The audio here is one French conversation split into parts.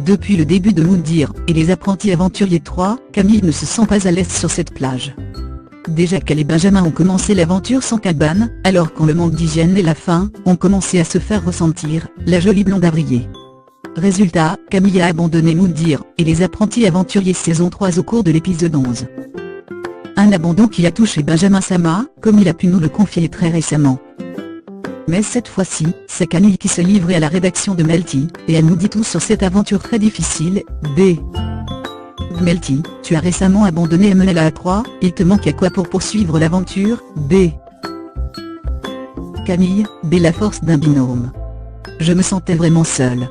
Depuis le début de Moundir et les apprentis aventuriers 3, Camille ne se sent pas à l'aise sur cette plage. Déjà qu'elle et Benjamin ont commencé l'aventure sans cabane, alors quand le manque d'hygiène et la faim ont commencé à se faire ressentir, la jolie blonde a brillé. Résultat, Camille a abandonné Moundir et les apprentis aventuriers saison 3 au cours de l'épisode 11. Un abandon qui a touché Benjamin Sama, comme il a pu nous le confier très récemment. Mais cette fois-ci, c'est Camille qui se livre à la rédaction de Melty, et elle nous dit tout sur cette aventure très difficile. Melty, tu as récemment abandonné MLA 3, il te manque à quoi pour poursuivre l'aventure? Camille, la force d'un binôme. Je me sentais vraiment seule.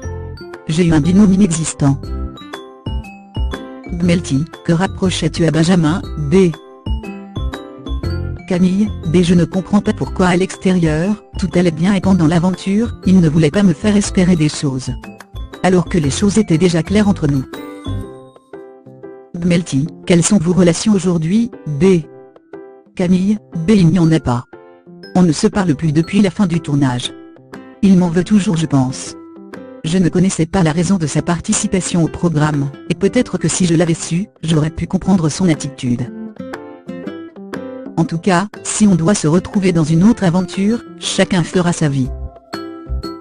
J'ai eu un binôme inexistant. Melty, que rapprochais-tu à Benjamin? Camille, je ne comprends pas pourquoi à l'extérieur, tout allait bien et pendant l'aventure, il ne voulait pas me faire espérer des choses. Alors que les choses étaient déjà claires entre nous. Melty, quelles sont vos relations aujourd'hui? Camille, il n'y en a pas. On ne se parle plus depuis la fin du tournage. Il m'en veut toujours je pense. Je ne connaissais pas la raison de sa participation au programme, et peut-être que si je l'avais su, j'aurais pu comprendre son attitude. En tout cas, si on doit se retrouver dans une autre aventure, chacun fera sa vie.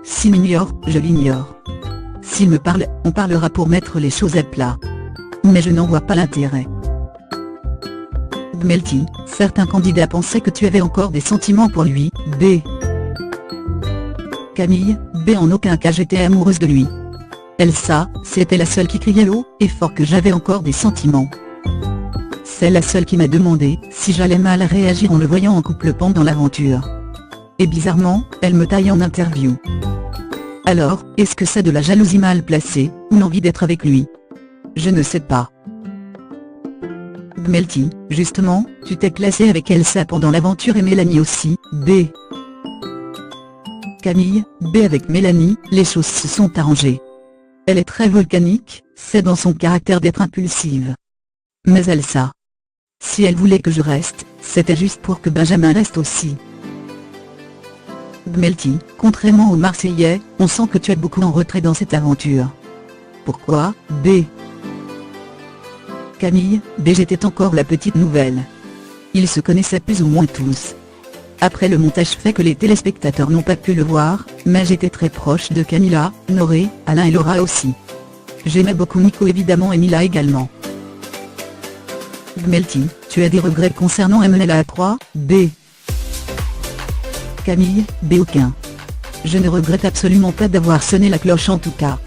S'il m'ignore, je l'ignore. S'il me parle, on parlera pour mettre les choses à plat. Mais je n'en vois pas l'intérêt. Melty, certains candidats pensaient que tu avais encore des sentiments pour lui. Camille, en aucun cas j'étais amoureuse de lui. Elsa, c'était la seule qui criait haut et fort que j'avais encore des sentiments. C'est la seule qui m'a demandé si j'allais mal réagir en le voyant en couple pendant l'aventure. Et bizarrement, elle me taille en interview. Alors, est-ce que c'est de la jalousie mal placée, ou l'envie d'être avec lui? Je ne sais pas. Melty, justement, tu t'es classé avec Elsa pendant l'aventure et Mélanie aussi. Camille, avec Mélanie, les choses se sont arrangées. Elle est très volcanique, c'est dans son caractère d'être impulsive. Mais Elsa, si elle voulait que je reste, c'était juste pour que Benjamin reste aussi. Melty, contrairement aux Marseillais, on sent que tu es beaucoup en retrait dans cette aventure. Pourquoi? Camille, j'étais encore la petite nouvelle. Ils se connaissaient plus ou moins tous. Après le montage fait que les téléspectateurs n'ont pas pu le voir, mais j'étais très proche de Camilla, Noré, Alain et Laura aussi. J'aimais beaucoup Nico évidemment et Mila également. Melty, tu as des regrets concernant MLA 3? Camille, aucun. Je ne regrette absolument pas d'avoir sonné la cloche en tout cas.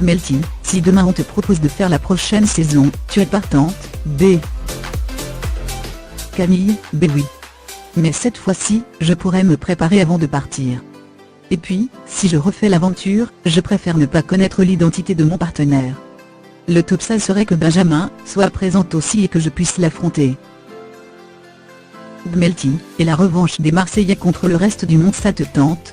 Melty, si demain on te propose de faire la prochaine saison, tu es partante? Camille, oui. Mais cette fois-ci, je pourrais me préparer avant de partir. Et puis, si je refais l'aventure, je préfère ne pas connaître l'identité de mon partenaire. Le top ça serait que Benjamin soit présent aussi et que je puisse l'affronter. Melty, et la revanche des Marseillais contre le reste du monde ça te tente?